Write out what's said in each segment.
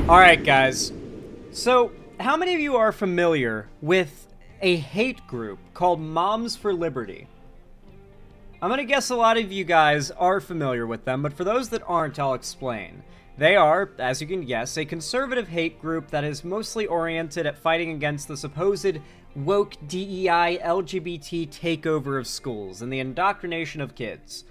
Alright, guys. So, how many of you are familiar with a hate group called Moms for Liberty? I'm gonna guess a lot of you guys are familiar with them, but for those that aren't, I'll explain. They are, as you can guess, a conservative hate group that is mostly oriented at fighting against the supposed woke DEI LGBT takeover of schools and the indoctrination of kids.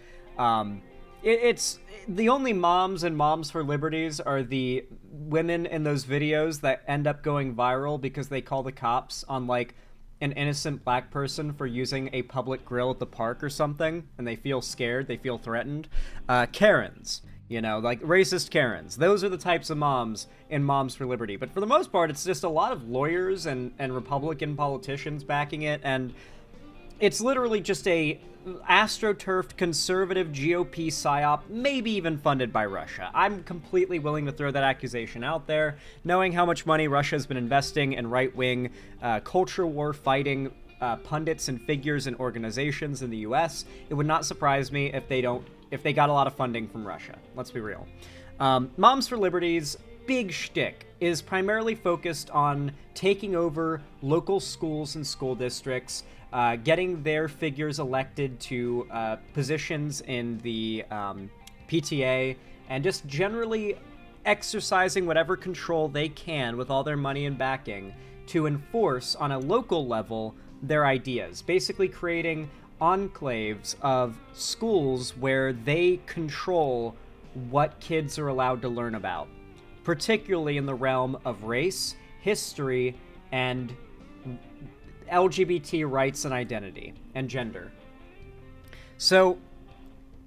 It's the only moms and Moms for Liberties are the women in those videos that end up going viral because they call the cops on, like, an innocent black person for using a public grill at the park or something, and they feel scared, they feel threatened. Karens, you know, like racist Karens. Those are the types of moms in Moms for Liberty. But for the most part, it's just a lot of lawyers and Republican politicians backing it, and it's literally just a astroturfed conservative GOP psyop, maybe even funded by Russia. I'm completely willing to throw that accusation out there, knowing how much money Russia has been investing in right-wing, culture war fighting pundits and figures and organizations in the US. It would not surprise me if they got a lot of funding from Russia. Let's be real. Moms for Liberty's big shtick is primarily focused on taking over local schools and school districts, getting their figures elected to positions in the PTA, and just generally exercising whatever control they can with all their money and backing to enforce on a local level their ideas, basically creating enclaves of schools where they control what kids are allowed to learn about, particularly in the realm of race, history, and LGBT rights and identity, and gender. So,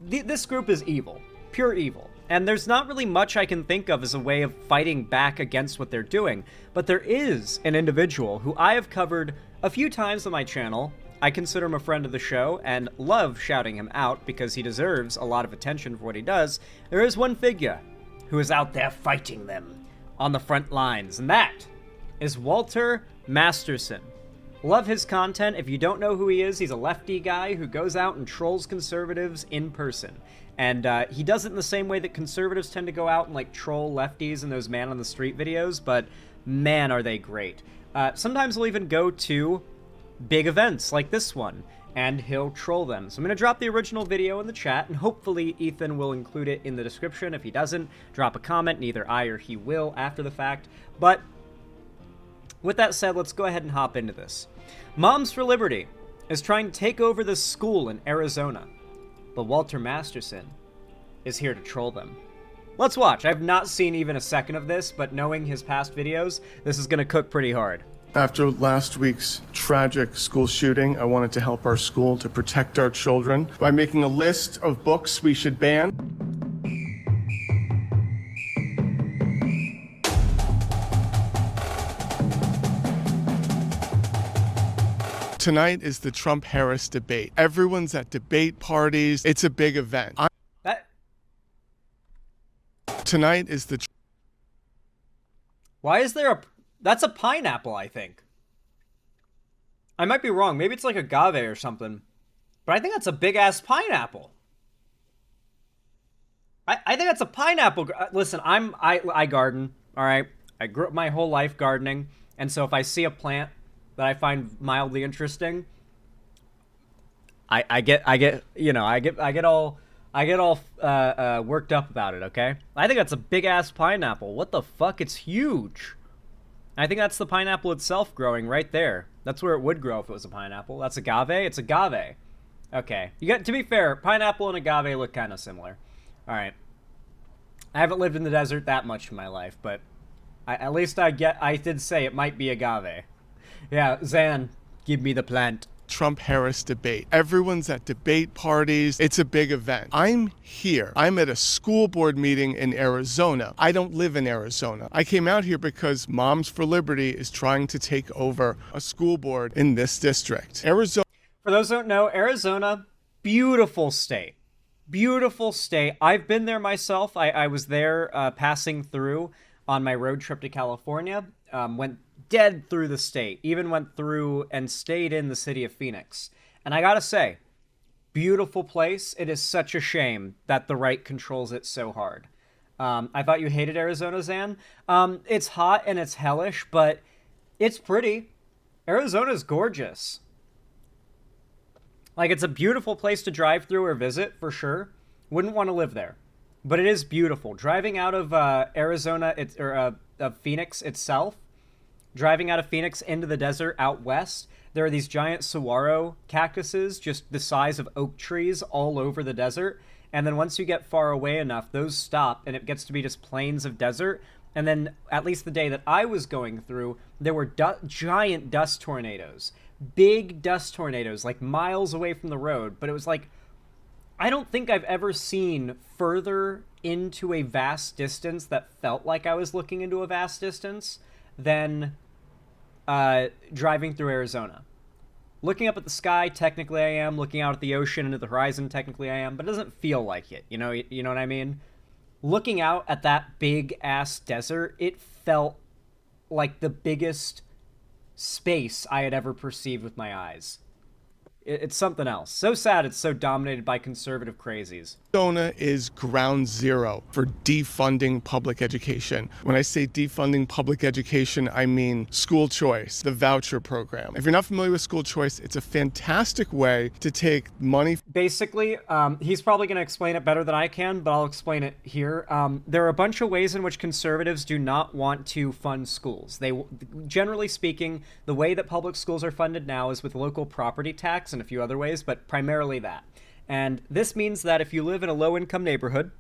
this group is evil. Pure evil. And there's not really much I can think of as a way of fighting back against what they're doing, but there is an individual who I have covered a few times on my channel. I consider him a friend of the show, and love shouting him out because he deserves a lot of attention for what he does. There is one figure who is out there fighting them on the front lines, and that is Walter Masterson. Love his content. If you don't know who he is, he's a lefty guy who goes out and trolls conservatives in person. And he does it in the same way that conservatives tend to go out and, like, troll lefties in those man on the street videos, but man, are they great. Sometimes he'll even go to big events like this one, and he'll troll them. So I'm going to drop the original video in the chat, and hopefully Ethan will include it in the description. If he doesn't, drop a comment. Neither I or he will after the fact. But with that said, let's go ahead and hop into this. Moms for Liberty is trying to take over this school in Arizona, but Walter Masterson is here to troll them. Let's watch. I've not seen even a second of this, but knowing his past videos, this is going to cook pretty hard. After last week's tragic school shooting, I wanted to help our school to protect our children by making a list of books we should ban. Tonight is the Trump-Harris debate. Everyone's at debate parties. It's a big event. Tonight is the... Why is there a... That's a pineapple, I think. I might be wrong. Maybe it's like agave or something. But I think that's a big-ass pineapple. I think that's a pineapple. Listen, I garden, all right? I grew up my whole life gardening. And so if I see a plant that I find mildly interesting, I get all worked up about it, okay? I think that's a big-ass pineapple. What the fuck? It's huge. I think that's the pineapple itself growing right there. That's where it would grow if it was a pineapple. That's agave? It's agave. Okay. To be fair, pineapple and agave look kind of similar. All right. I haven't lived in the desert that much in my life, but at least I did say it might be agave. Yeah, Zan, give me the plant. Trump-Harris debate. Everyone's at debate parties. It's a big event. I'm here. I'm at a school board meeting in Arizona. I don't live in Arizona. I came out here because Moms for Liberty is trying to take over a school board in this district. Arizona. For those who don't know, Arizona, beautiful state. Beautiful state. I've been there myself. I was there passing through on my road trip to California. Went dead through the state, even went through and stayed in the city of Phoenix. And I gotta say, beautiful place. It is such a shame that the right controls it so hard. I thought you hated Arizona, Zan. It's hot and it's hellish, but it's pretty. Arizona's gorgeous. Like, it's a beautiful place to drive through or visit, for sure. Wouldn't want to live there. But it is beautiful. Driving out of Arizona, of Phoenix itself, driving out of Phoenix into the desert out west, there are these giant saguaro cactuses, just the size of oak trees all over the desert. And then once you get far away enough, those stop, and it gets to be just plains of desert. And then, at least the day that I was going through, there were giant dust tornadoes. Big dust tornadoes, like miles away from the road. But it was like, I don't think I've ever seen further into a vast distance that felt like I was looking into a vast distance than driving through Arizona. Looking up at the sky, technically I am. Looking out at the ocean into the horizon, technically I am. But it doesn't feel like it. You know what I mean? Looking out at that big-ass desert, it felt like the biggest space I had ever perceived with my eyes. It's something else. So sad it's so dominated by conservative crazies. Arizona is ground zero for defunding public education. When I say defunding public education, I mean school choice, the voucher program. If you're not familiar with school choice, it's a fantastic way to take money. Basically, he's probably going to explain it better than I can, but I'll explain it here. There are a bunch of ways in which conservatives do not want to fund schools. Generally speaking, the way that public schools are funded now is with local property tax and a few other ways, but primarily that. And this means that if you live in a low-income neighborhood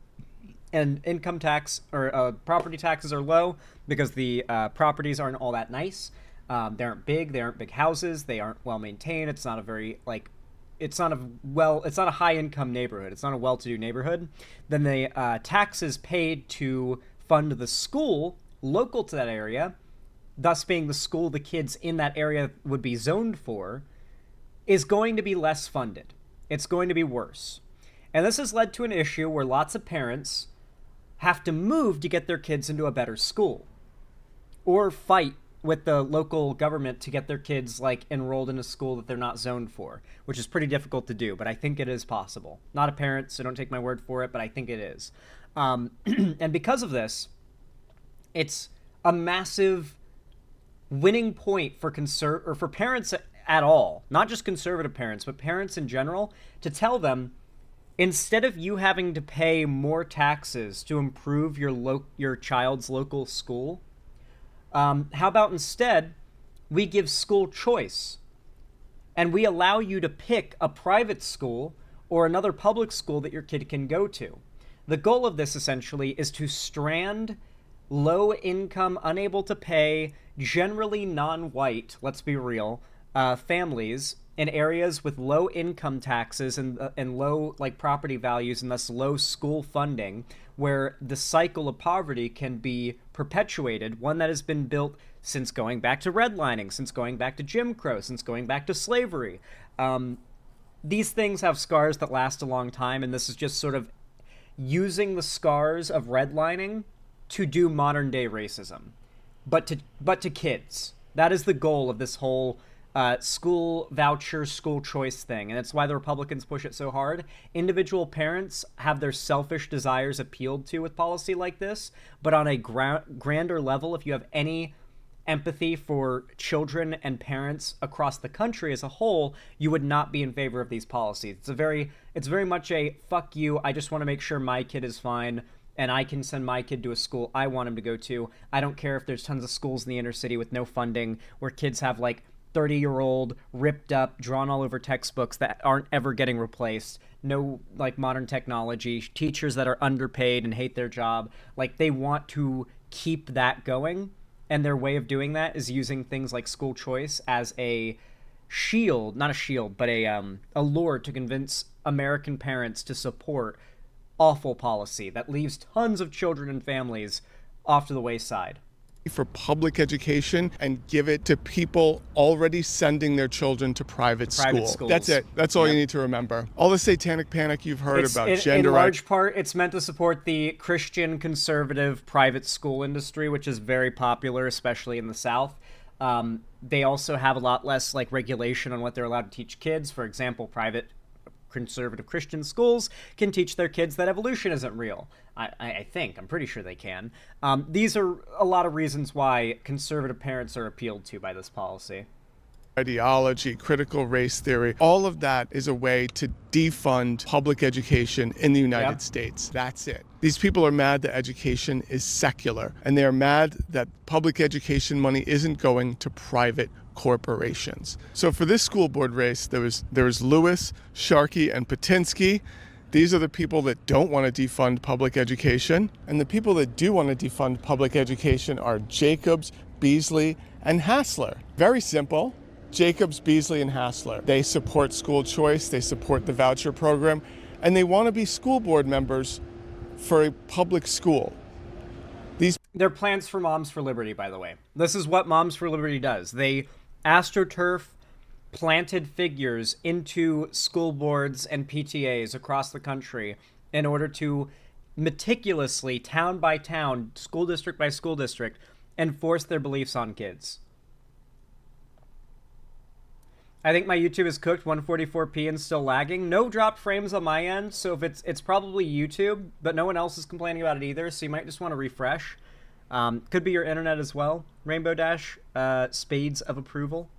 and income tax or property taxes are low because the properties aren't all that nice, they aren't big houses, they aren't well maintained, it's not a very it's not a high-income neighborhood, it's not a well-to-do neighborhood, then the taxes paid to fund the school local to that area, thus being the school the kids in that area would be zoned for, is going to be less funded. It's going to be worse. And this has led to an issue where lots of parents have to move to get their kids into a better school, or fight with the local government to get their kids enrolled in a school that they're not zoned for, which is pretty difficult to do, but I think it is possible. Not a parent, so don't take my word for it, but I think it is. And because of this, it's a massive winning point for parents at all, not just conservative parents, but parents in general, to tell them, instead of you having to pay more taxes to improve your child's local school, how about instead we give school choice and we allow you to pick a private school or another public school that your kid can go to. The goal of this essentially is to strand low income, unable to pay, generally non-white, let's be real, families in areas with low income taxes and low property values and thus low school funding, where the cycle of poverty can be perpetuated, one that has been built since going back to redlining, since going back to Jim Crow, since going back to slavery. These things have scars that last a long time, and this is just sort of using the scars of redlining to do modern day racism, but to kids. That is the goal of this whole school voucher, school choice thing, and that's why the Republicans push it so hard. Individual parents have their selfish desires appealed to with policy like this, but on a grander level, if you have any empathy for children and parents across the country as a whole, you would not be in favor of these policies. It's very much a fuck you, I just want to make sure my kid is fine and I can send my kid to a school I want him to go to. I don't care if there's tons of schools in the inner city with no funding where kids have 30-year-old, ripped up, drawn all over textbooks that aren't ever getting replaced, no modern technology, teachers that are underpaid and hate their job. They want to keep that going, and their way of doing that is using things like school choice as a shield, not a shield, but a lure to convince American parents to support awful policy that leaves tons of children and families off to the wayside. For public education and give it to people already sending their children to private schools. That's it. That's all you need to remember. All the satanic panic you've heard about. In large part, it's meant to support the Christian conservative private school industry, which is very popular, especially in the South. They also have a lot less regulation on what they're allowed to teach kids. For example, private conservative Christian schools can teach their kids that evolution isn't real. I'm pretty sure they can. These are a lot of reasons why conservative parents are appealed to by this policy. Ideology, critical race theory, all of that is a way to defund public education in the United States. That's it. These people are mad that education is secular, and they're mad that public education money isn't going to private corporations. So for this school board race, there was Lewis, Sharkey, and Patinsky. These are the people that don't want to defund public education. And the people that do want to defund public education are Jacobs, Beasley, and Hassler. Very simple. Jacobs, Beasley, and Hassler. They support school choice, they support the voucher program, and they want to be school board members for a public school. They're plans for Moms for Liberty, by the way. This is what Moms for Liberty does. They astroturf planted figures into school boards and PTAs across the country in order to meticulously, town by town, school district by school district, enforce their beliefs on kids. I think my YouTube is cooked 144p and still lagging. No dropped frames on my end, so if it's probably YouTube, but no one else is complaining about it either, so you might just want to refresh. Could be your internet as well. Rainbow Dash, spades of approval.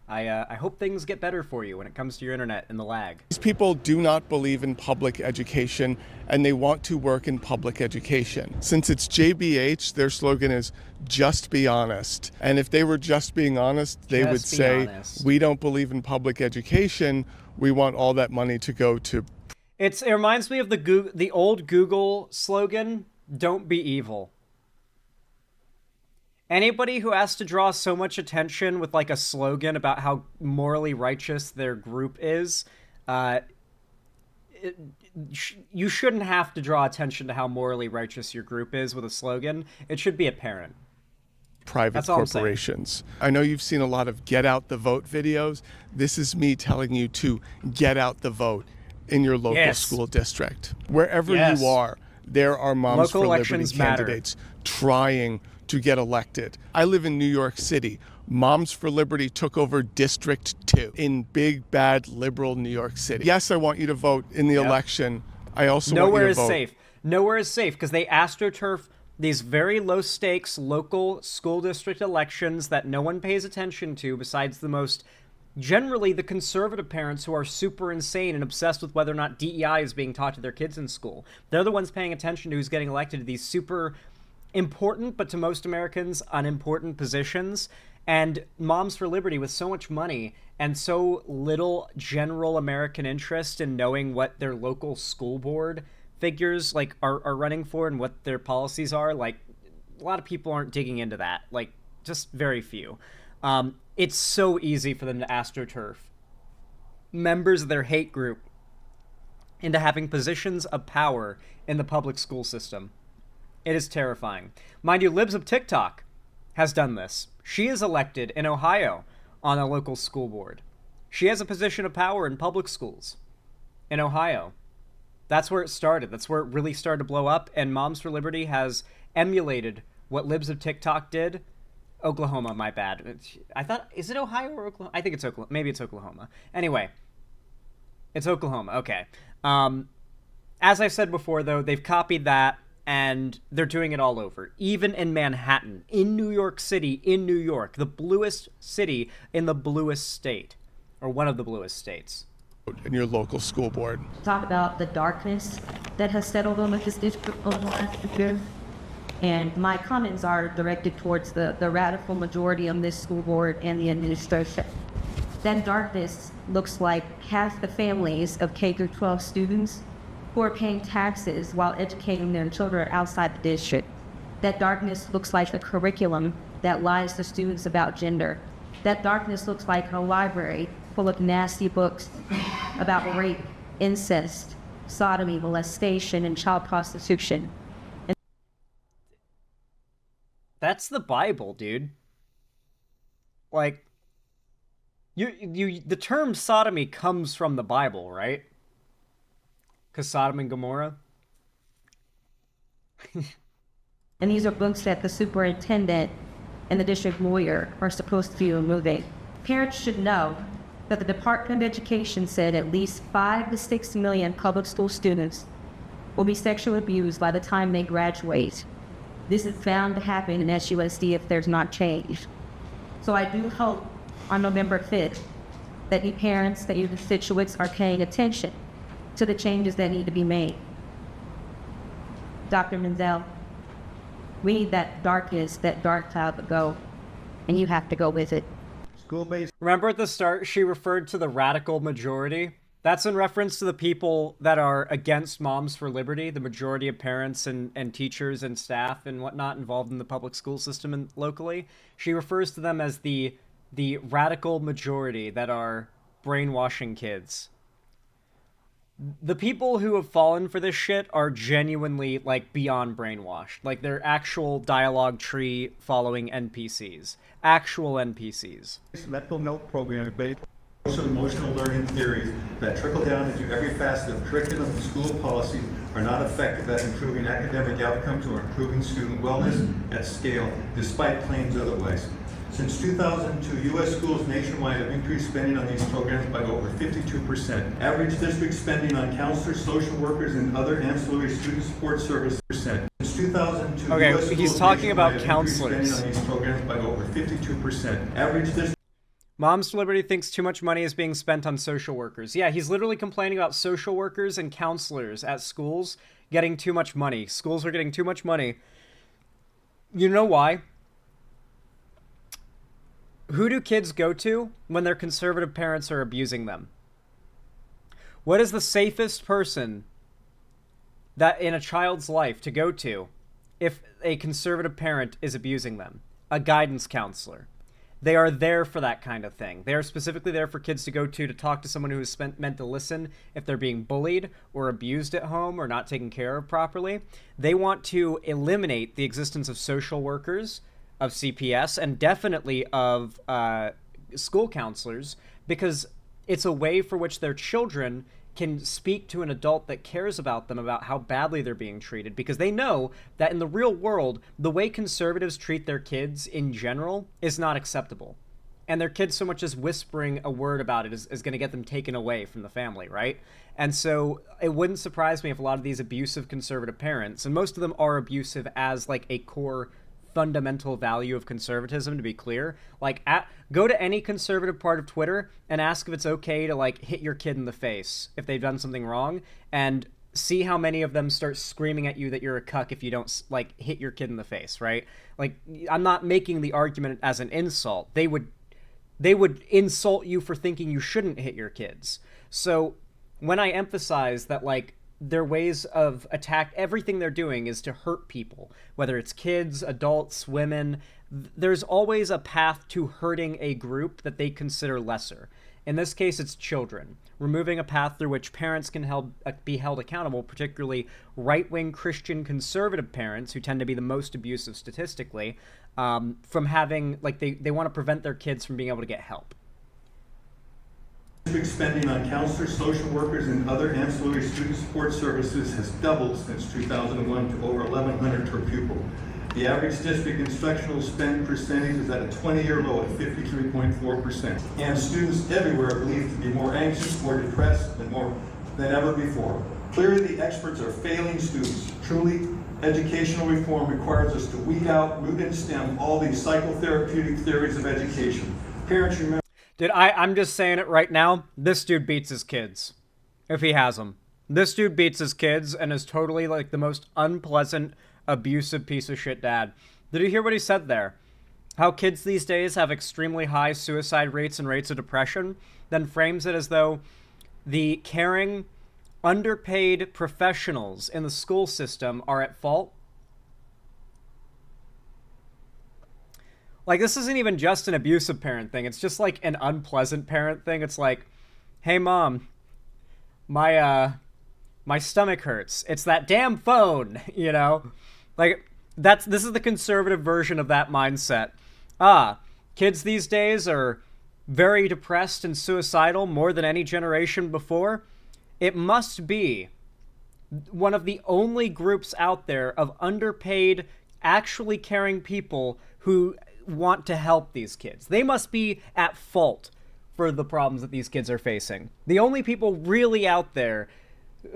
I hope things get better for you when it comes to your internet and the lag. These people do not believe in public education, and they want to work in public education. Since it's JBH, their slogan is just be honest. And if they were just being honest, they would say, we don't believe in public education. We want all that money to go to... It reminds me of the old Google slogan, don't be evil. Anybody who has to draw so much attention with like a slogan about how morally righteous their group is, you shouldn't have to draw attention to how morally righteous your group is with a slogan. It should be apparent. Private corporations. I know you've seen a lot of get out the vote videos. This is me telling you to get out the vote in your local school district. Wherever you are, there are Moms for Liberty candidates trying to get elected. I live in New York City. Moms for Liberty took over District 2 in big, bad, liberal New York City. Yes, I want you to vote in the election. I also want you to vote. Nowhere is safe. Nowhere is safe because they astroturf these very low-stakes local school district elections that no one pays attention to besides generally the conservative parents who are super insane and obsessed with whether or not DEI is being taught to their kids in school. They're the ones paying attention to who's getting elected to these super important, but to most Americans, unimportant positions. And Moms for Liberty, with so much money and so little general American interest in knowing what their local school board figures like are running for and what their policies are, like a lot of people aren't digging into that, like just very few. It's so easy for them to astroturf members of their hate group into having positions of power in the public school system. It is terrifying. Mind you, Libs of TikTok has done this. She is elected in Ohio on a local school board. She has a position of power in public schools in Ohio. That's where it started. That's where it really started to blow up, and Moms for Liberty has emulated what Libs of TikTok did. Oklahoma, my bad. I thought, is it Ohio or Oklahoma? I think it's Oklahoma. Maybe it's Oklahoma. Anyway, it's Oklahoma. Okay. As I said before, though, they've copied that, and they're doing it all over. Even in Manhattan, in New York City, in New York, the bluest city in the bluest state, or one of the bluest states. In your local school board. Talk about the darkness that has settled on this district over the last year. And my comments are directed towards the radical majority of this school board and the administration. That darkness looks like half the families of K-12 students who are paying taxes while educating their children outside the district. That darkness looks like the curriculum that lies to students about gender. That darkness looks like a library full of nasty books about rape, incest, sodomy, molestation, and child prostitution. That's the Bible, dude. Like, the term sodomy comes from the Bible, right? Because Sodom and Gomorrah. And these are books that the superintendent and the district lawyer are supposed to be removing. Parents should know that the Department of Education said at least 5 to 6 million public school students will be sexually abused by the time they graduate. This is bound to happen in SUSD if there's not change. So I do hope on November 5th that you parents, that you constituents are paying attention to the changes that need to be made. Dr. Menzel, we need that darkness, that dark cloud to go, and you have to go with it. Remember at the start, she referred to the radical majority? That's in reference to the people that are against Moms for Liberty, the majority of parents and teachers and staff and whatnot involved in the public school system locally. She refers to them as the radical majority that are brainwashing kids. The people who have fallen for this shit are genuinely, like, beyond brainwashed. Like, they're actual dialogue tree following NPCs. Actual NPCs. Mental note program based on emotional learning theories that trickle down into every facet of curriculum and school policies are not effective at improving academic outcomes or improving student wellness at scale, despite claims otherwise. Since 2002, U.S. schools nationwide have increased spending on these programs by over 52%. Average district spending on counselors, social workers, and other ancillary student support services percent. Since 2002, okay, US he's talking about counselors. Spending on these programs by over 52%. Average district. Moms for Liberty thinks too much money is being spent on social workers. Yeah, he's literally complaining about social workers and counselors at schools getting too much money. Schools are getting too much money. You know why? Who do kids go to when their conservative parents are abusing them? What is the safest person that in a child's life to go to if a conservative parent is abusing them? A guidance counselor. They are there for that kind of thing. They are specifically there for kids to go to talk to someone who is meant to listen if they're being bullied or abused at home or not taken care of properly. They want to eliminate the existence of social workers, of CPS, and definitely of school counselors, because it's a way for which their children can speak to an adult that cares about them about how badly they're being treated, because they know that in the real world, the way conservatives treat their kids in general is not acceptable. And their kids so much as whispering a word about it is going to get them taken away from the family, right? And so it wouldn't surprise me if a lot of these abusive conservative parents, and most of them are abusive as like a core fundamental value of conservatism, to be clear, like go to any conservative part of Twitter and ask if it's okay to like hit your kid in the face if they've done something wrong, and see how many of them start screaming at you that you're a cuck if you don't like hit your kid in the face, right? Like, I'm not making the argument as an insult. They would insult you for thinking you shouldn't hit your kids. So when I emphasize that, like, their ways of attack, everything they're doing is to hurt people, whether it's kids, adults, women. There's always a path to hurting a group that they consider lesser. In this case, it's children. Removing a path through which parents can be held accountable, particularly right-wing Christian conservative parents, who tend to be the most abusive statistically, from having, like, they want to prevent their kids from being able to get help. District spending on counselors, social workers, and other ancillary student support services has doubled since 2001 to over $1,100 per pupil. The average district instructional spend percentage is at a 20-year low at 53.4%. And students everywhere are believed to be more anxious or depressed than ever before. Clearly, the experts are failing students. Truly, educational reform requires us to weed out, root and stem all these psychotherapeutic theories of education. Parents, remember. Dude, I'm just saying it right now. This dude beats his kids. If he has them. This dude beats his kids and is totally like the most unpleasant, abusive piece of shit dad. Did you hear what he said there? How kids these days have extremely high suicide rates and rates of depression, then frames it as though the caring, underpaid professionals in the school system are at fault. Like, this isn't even just an abusive parent thing. It's just, like, an unpleasant parent thing. It's like, hey, Mom, my stomach hurts. It's that damn phone, you know? Like, this is the conservative version of that mindset. Kids these days are very depressed and suicidal more than any generation before. It must be one of the only groups out there of underpaid, actually caring people who want to help these kids. They must be at fault for the problems that these kids are facing. The only people really out there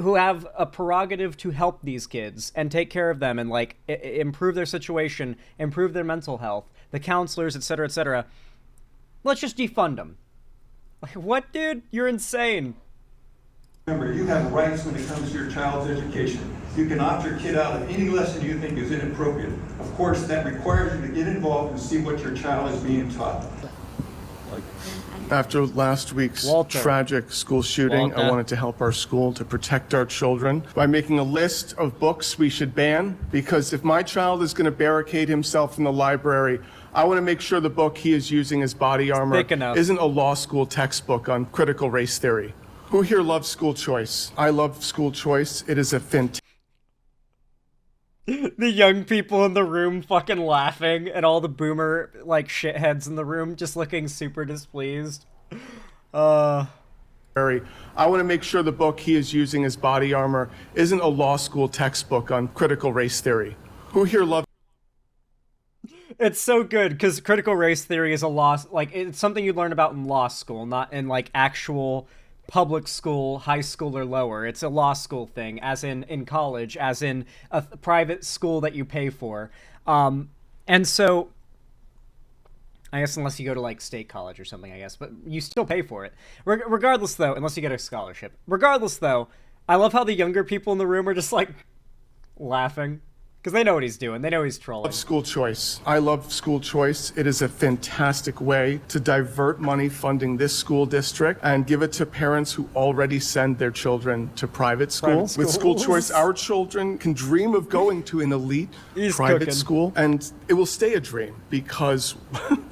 who have a prerogative to help these kids and take care of them and like improve their situation, improve their mental health, the counselors, etc., etc. Let's just defund them. Like, what, dude? You're insane. Remember, you have rights when it comes to your child's education. You can opt your kid out of any lesson you think is inappropriate. Of course, that requires you to get involved and see what your child is being taught. After last week's Walter. tragic school shooting, I wanted to help our school to protect our children by making a list of books we should ban, because if my child is going to barricade himself in the library, I want to make sure the book he is using as body armor Thick enough. isn't a law school textbook on critical race theory. Who here loves school choice? I love school choice. It is a fantastic. The young people in the room fucking laughing, and all the boomer, like, shitheads in the room just looking super displeased. I want to make sure the book he is using as body armor isn't a law school textbook on critical race theory. Who here loves... It's so good, because critical race theory is a law, like, it's something you learn about in law school, not in, like, actual public school, high school, or lower. It's a law school thing, as in college, as in a private school that you pay for. And so, I guess unless you go to, like, state college or something, I guess, but you still pay for it. Regardless, though, unless you get a scholarship. Regardless, though, I love how the younger people in the room are just, like, laughing. Because they know what he's doing. They know he's trolling. School choice. I love school choice. It is a fantastic way to divert money funding this school district and give it to parents who already send their children to private school. With school choice, our children can dream of going to an elite private school, and it will stay a dream, because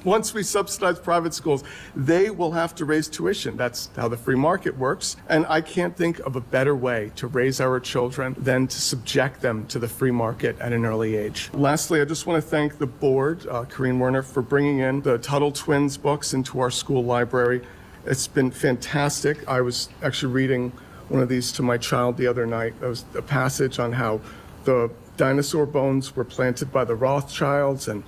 once we subsidize private schools, they will have to raise tuition. That's how the free market works. And I can't think of a better way to raise our children than to subject them to the free market at an early age. Lastly, I just want to thank the board, Corrine Werner, for bringing in the Tuttle Twins books into our school library. It's been fantastic. I was actually reading one of these to my child the other night. It was a passage on how the dinosaur bones were planted by the Rothschilds, and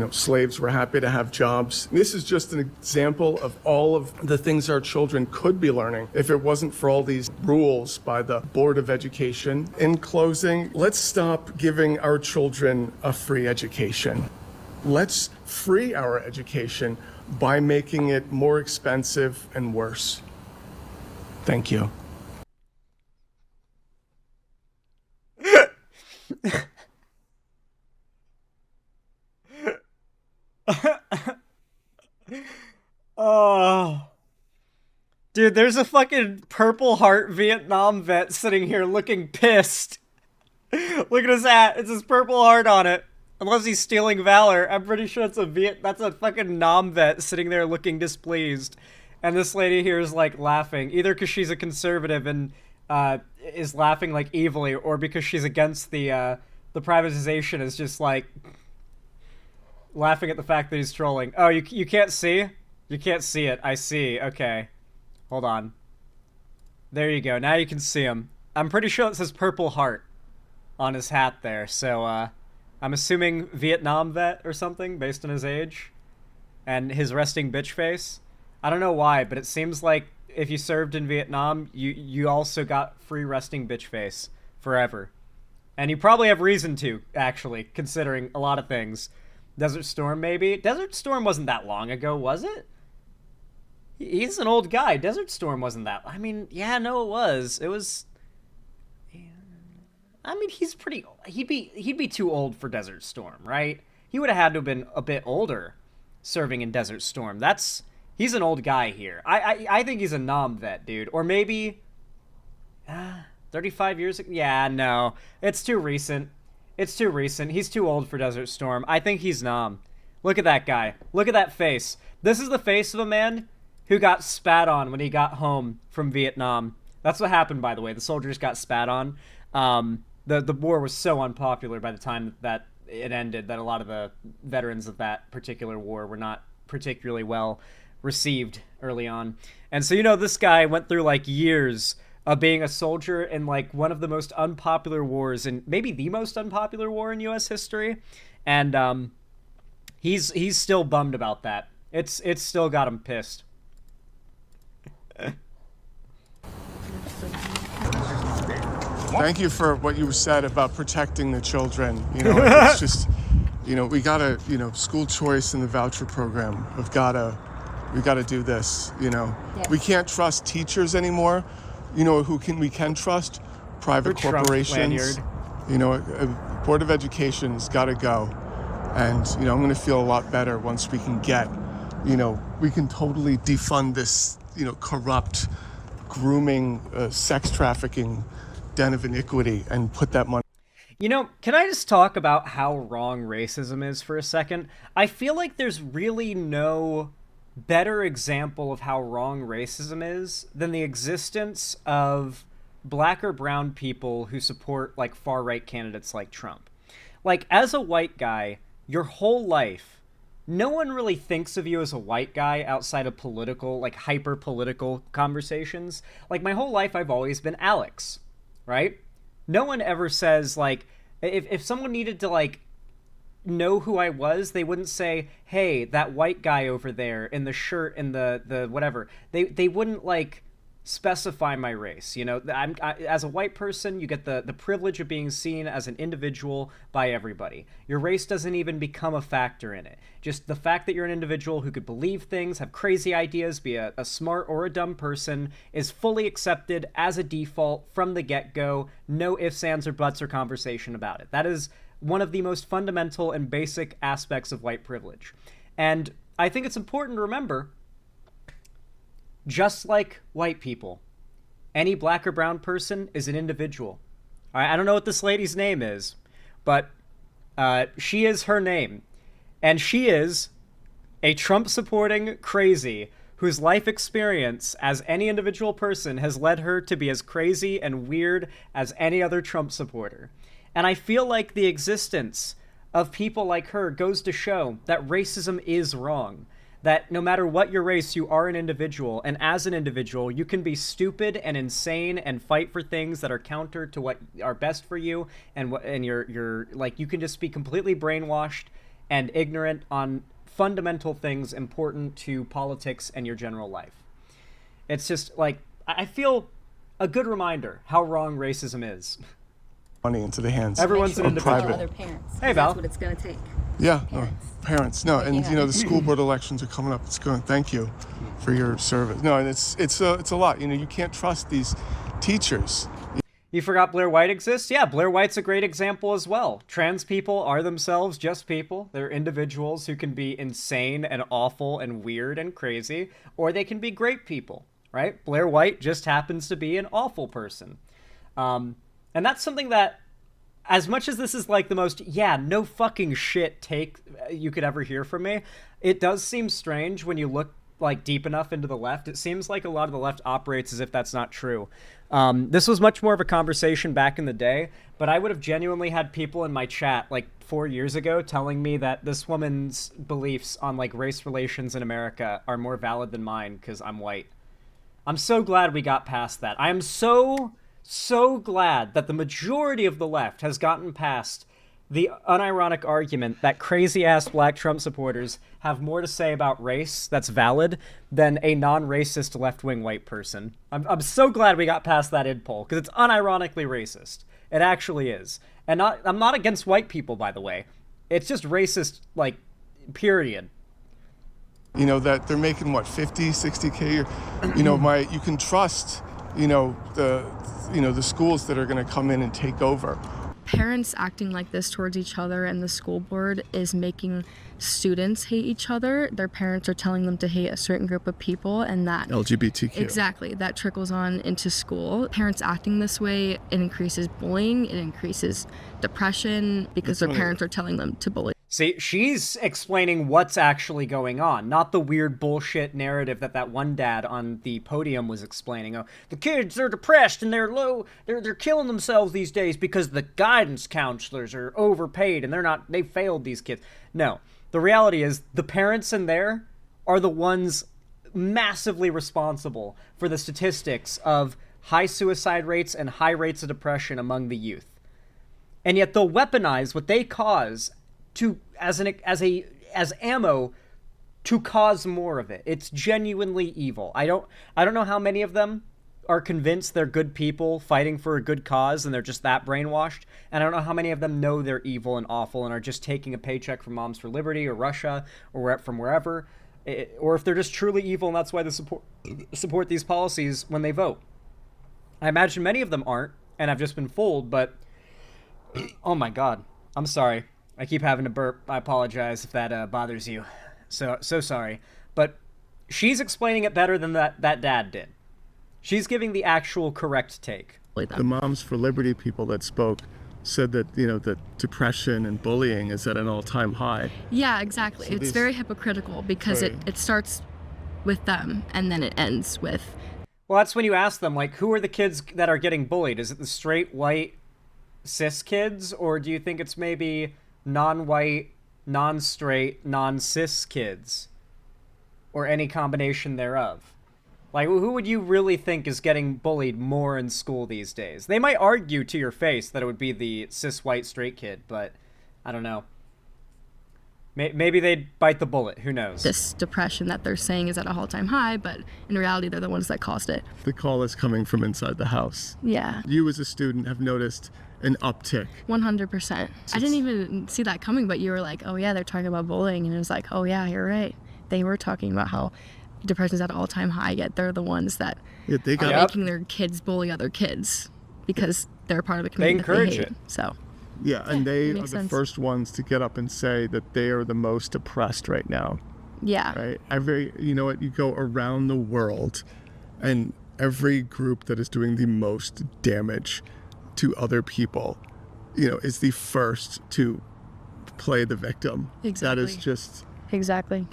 slaves were happy to have jobs. This is just an example of all of the things our children could be learning if it wasn't for all these rules by the Board of Education. In closing, let's stop giving our children a free education. Let's free our education by making it more expensive and worse. Thank you. Oh, dude, there's a fucking Purple Heart Vietnam vet sitting here looking pissed. Look at his hat. It's his Purple Heart on it. Unless he's stealing valor, I'm pretty sure it's that's a fucking Nam vet sitting there looking displeased. And this lady here is like laughing, either because she's a conservative and is laughing like evilly, or because she's against the privatization, is just like laughing at the fact that he's trolling. Oh, you can't see? You can't see it. I see. Okay. Hold on. There you go. Now you can see him. I'm pretty sure it says Purple Heart on his hat there. So, I'm assuming Vietnam vet or something based on his age and his resting bitch face. I don't know why, but it seems like if you served in Vietnam, you also got free resting bitch face forever. And you probably have reason to, actually, considering a lot of things. Desert Storm, maybe? Desert Storm wasn't that long ago, was it? He's an old guy. Desert Storm wasn't that... I mean, yeah, no, it was. It was... I mean, he's pretty... He'd be too old for Desert Storm, right? He would have had to have been a bit older serving in Desert Storm. He's an old guy here. I think he's a Nam vet, dude. Or maybe... 35 years ago? Yeah, no. It's too recent. It's too recent. He's too old for Desert Storm. I think he's Nam. Look at that guy. Look at that face. This is the face of a man who got spat on when he got home from Vietnam. That's what happened, by the way. The soldiers got spat on. The war was so unpopular by the time that it ended that a lot of the veterans of that particular war were not particularly well received early on. And so, this guy went through, like, years of being a soldier in, like, one of the most unpopular wars, and maybe the most unpopular war in U.S. history. And he's still bummed about that. It's still got him pissed. Thank you for what you said about protecting the children. You know, it's just, you know, we gotta, you know, school choice and the voucher program. We gotta do this. You know, Yes. we can't trust teachers anymore. You know, we can trust? Private corporations. You know, Board of Education's got to go, and you know, I'm going to feel a lot better once we can get, you know, we can totally defund this, you know, corrupt, grooming, sex trafficking den of iniquity and put that money. You know, can I just talk about how wrong racism is for a second? I feel like there's really no better example of how wrong racism is than the existence of black or brown people who support like far-right candidates like Trump. Like, as a white guy, your whole life, no one really thinks of you as a white guy outside of political, like hyper-political conversations. Like, my whole life I've always been Alex, right? No one ever says, like, if someone needed to, like, know who I was, they wouldn't say, hey, that white guy over there in the shirt and the whatever. They wouldn't, like, specify my race. You know, as a white person, you get the privilege of being seen as an individual by everybody. Your race doesn't even become a factor in it. Just the fact that you're an individual who could believe things, have crazy ideas, be a smart or a dumb person, is fully accepted as a default from the get-go. No ifs, ands, or buts or conversation about it. That is one of the most fundamental and basic aspects of white privilege. And I think it's important to remember, just like white people, any black or brown person is an individual. All right, I don't know what this lady's name is, but she is her name. And she is a Trump-supporting crazy whose life experience as any individual person has led her to be as crazy and weird as any other Trump supporter. And I feel like the existence of people like her goes to show that racism is wrong. That no matter what your race, you are an individual, and as an individual, you can be stupid and insane and fight for things that are counter to what are best for you, and you're like, you can just be completely brainwashed and ignorant on fundamental things important to politics and your general life. It's just like, I feel a good reminder how wrong racism is. Money into the hands Everyone's an of individual. private. Other parents. Hey, Val. That's what it's going to take. Yeah, Parents. parents. No, and you know, the school board elections are coming up. It's going. Thank you for your service. No, and it's a lot. You know, you can't trust these teachers. You forgot Blair White exists? Yeah, Blair White's a great example as well. Trans people are themselves just people. They're individuals who can be insane and awful and weird and crazy, or they can be great people, right? Blair White just happens to be an awful person. And that's something that, as much as this is like the most, no fucking shit take you could ever hear from me, it does seem strange when you look like deep enough into the left. It seems like a lot of the left operates as if that's not true. This was much more of a conversation back in the day, but I would have genuinely had people in my chat like 4 years ago telling me that this woman's beliefs on like race relations in America are more valid than mine because I'm white. I'm so glad we got past that. I am so glad that the majority of the left has gotten past the unironic argument that crazy-ass black Trump supporters have more to say about race that's valid than a non-racist left-wing white person. I'm so glad we got past that id poll, because it's unironically racist. It actually is. And I'm not against white people, by the way. It's just racist, like, period. You know, that they're making, what, 50, 60K? You know, you can trust, the schools that are going to come in and take over. Parents acting like this towards each other and the school board is making students hate each other. Their parents are telling them to hate a certain group of people, and that LGBTQ. Exactly, that trickles on into school. Parents acting this way, it increases bullying, it increases depression because their parents are telling them to bully. See, she's explaining what's actually going on, not the weird bullshit narrative that one dad on the podium was explaining. Oh, the kids are depressed and they're killing themselves these days because the guidance counselors are overpaid and they failed these kids. No, the reality is the parents in there are the ones massively responsible for the statistics of high suicide rates and high rates of depression among the youth. And yet they'll weaponize what they cause as ammo to cause more of it. It's genuinely evil. I don't know how many of them are convinced they're good people fighting for a good cause and they're just that brainwashed. And I don't know how many of them know they're evil and awful and are just taking a paycheck from Moms for Liberty or Russia or from wherever. Or if they're just truly evil and that's why they support these policies when they vote. I imagine many of them aren't, and I've just been fooled, but oh my God, I'm sorry. I keep having to burp. I apologize if that bothers you. So sorry. But she's explaining it better than that dad did. She's giving the actual correct take. The Moms for Liberty people that spoke said that, you know, that depression and bullying is at an all-time high. Yeah, exactly. So it's very hypocritical because it starts with them and then it ends with... Well, that's when you ask them, like, who are the kids that are getting bullied? Is it the straight, white, cis kids? Or do you think it's maybe non-white, non-straight, non-cis kids? Or any combination thereof? Like, who would you really think is getting bullied more in school these days? They might argue to your face that it would be the cis, white, straight kid, but I don't know. Maybe they'd bite the bullet. Who knows? This depression that they're saying is at an all-time high, but in reality, they're the ones that caused it. The call is coming from inside the house. Yeah. You as a student have noticed an uptick. 100%. I didn't even see that coming, but you were like, oh yeah, they're talking about bullying. And it was like, oh yeah, you're right. They were talking about how depression's at an all-time high, yet they're the ones that are making their kids bully other kids because they're part of a community that they hate. It. So... Yeah, and they are the sense. first ones to get up and say that they are the most oppressed right now. Yeah. Right? You know what, you go around the world and every group that is doing the most damage to other people, you know, is the first to play the victim. Exactly. That is just... Exactly.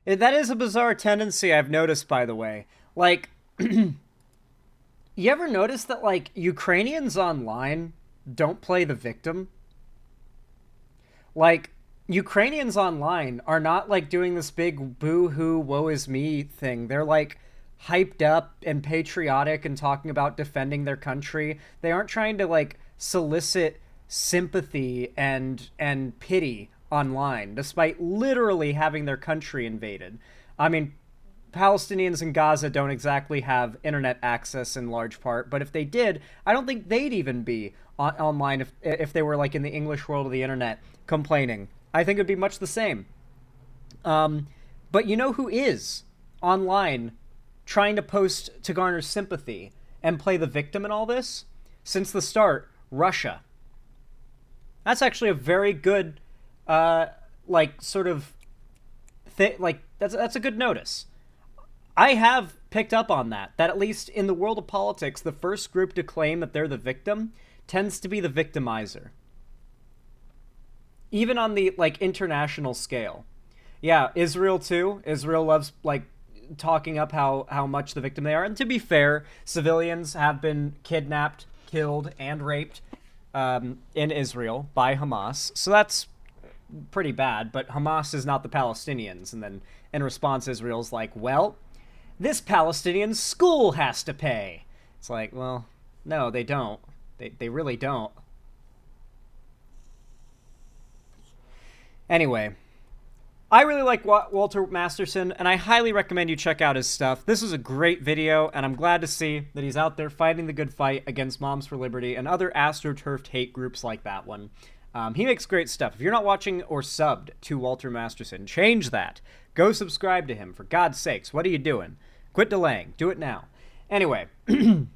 That is a bizarre tendency I've noticed, by the way. Like, you ever notice that, like, Ukrainians online don't play the victim? Like, Ukrainians online are not, like, doing this big boo-hoo, woe is me thing. They're, like, hyped up and patriotic and talking about defending their country. They aren't trying to, like, solicit sympathy and pity online, despite literally having their country invaded. I mean, Palestinians in Gaza don't exactly have internet access in large part, but if they did, I don't think they'd even be online if they were like in the English world of the internet complaining. I think it'd be much the same. But you know who is online trying to post to garner sympathy and play the victim in all this? Since the start, Russia. That's actually a very good, like, sort of like, that's a good notice. I have picked up on that at least in the world of politics, the first group to claim that they're the victim tends to be the victimizer. Even on the, like, international scale. Yeah, Israel too. Israel loves, like, talking up how much the victim they are. And to be fair, civilians have been kidnapped, killed, and raped in Israel by Hamas. So that's pretty bad, but Hamas is not the Palestinians. And then in response, Israel's like, well, this Palestinian school has to pay. It's like, well, no, they don't. They really don't. Anyway, I really like Walter Masterson, and I highly recommend you check out his stuff. This is a great video, and I'm glad to see that he's out there fighting the good fight against Moms for Liberty and other astroturfed hate groups like that one. He makes great stuff. If you're not watching or subbed to Walter Masterson, change that. Go subscribe to him, for God's sakes. What are you doing? Quit delaying. Do it now. Anyway, if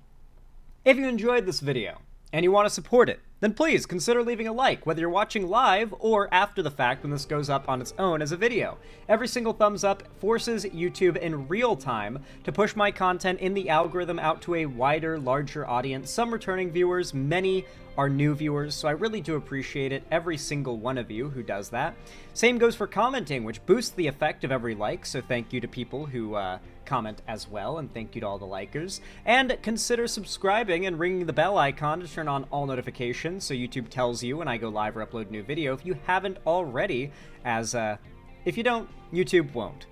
you enjoyed this video and you want to support it, then please consider leaving a like, whether you're watching live or after the fact when this goes up on its own as a video. Every single thumbs up forces YouTube in real time to push my content in the algorithm out to a wider, larger audience. Some returning viewers, many are new viewers, so I really do appreciate it, every single one of you who does that. Same goes for commenting, which boosts the effect of every like, so thank you to people who comment as well, and thank you to all the likers. And consider subscribing and ringing the bell icon to turn on all notifications so YouTube tells you when I go live or upload a new video if you haven't already, as if you don't, YouTube won't.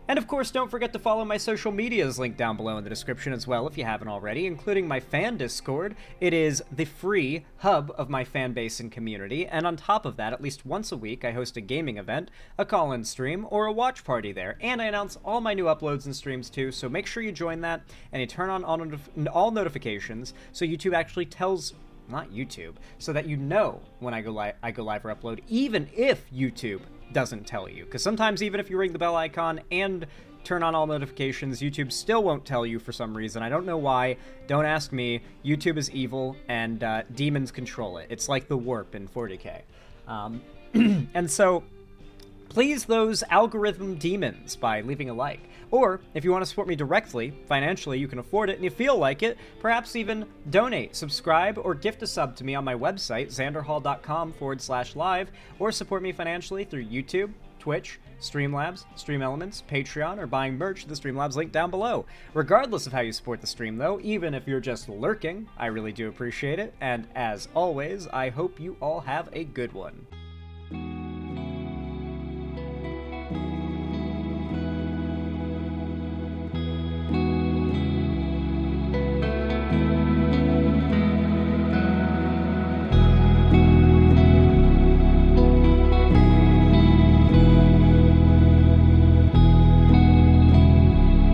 And of course, don't forget to follow my social medias linked down below in the description as well if you haven't already, including my fan Discord. It is the free hub of my fan base and community, and on top of that, at least once a week, I host a gaming event, a call-in stream, or a watch party there, and I announce all my new uploads and streams too, so make sure you join that, and you turn on all notifications so YouTube actually tells... not YouTube, so that you know when I go live or upload, even if YouTube doesn't tell you. Because sometimes even if you ring the bell icon and turn on all notifications, YouTube still won't tell you for some reason. I don't know why. Don't ask me. YouTube is evil, and demons control it. It's like the warp in 40K. And so, please those algorithm demons by leaving a like. Or, if you want to support me directly, financially, you can afford it, and you feel like it, perhaps even donate, subscribe, or gift a sub to me on my website, xanderhall.com/live, or support me financially through YouTube, Twitch, Streamlabs, Stream Elements, Patreon, or buying merch to the Streamlabs link down below. Regardless of how you support the stream, though, even if you're just lurking, I really do appreciate it, and as always, I hope you all have a good one.